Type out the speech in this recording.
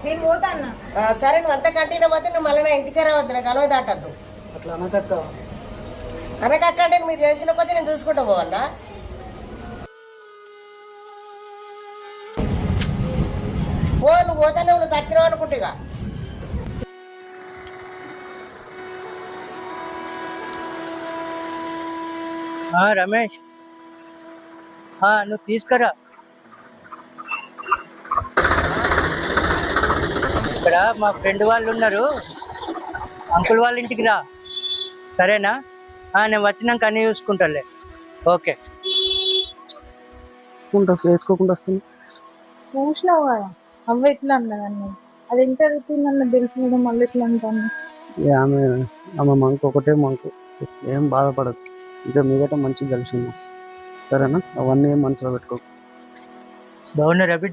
నేను పోతా అన్న. సరే నువ్వు అంతా కంటిన్యూ పోతే నువ్వు మళ్ళీ నా ఇంటికే రావద్దు, నాకు అలవ దాటద్దు. అట్లా అనకక్క. అనకక్క అంటే మీరు చేసిన కొద్దీ నేను చూసుకుంటా పోవాలా? నువ్వు పోతానే నువ్వు సచ్చినావు అనుకుంటా. రమేష్, నువ్వు తీసుకురా. ఇక్కడ మా ఫ్రెండ్ వాళ్ళు ఉన్నారు, అంకుల్ వాళ్ళ ఇంటికి రా, సరేనా? నేను వచ్చినాక అన్నీ చూసుకుంటాలే. ఓకే. వేసుకోకుండా వస్తుంది. చూసినావు కదా అవ్వ ఎట్లా అన్నదాన్ని, అది ఎంత అడుగుతుందన్న తెలుసు కూడా మళ్ళీ ఎట్లా అంటాను. ఆమె మంకు ఒకటే మంకు, ఏం బాధపడదు. ఇంకా మిగతా మంచిగా కలిసింది, సరేనా? అవన్నీ ఏం మనసులో పెట్టుకో. బాగున్నారా బిడ్డ?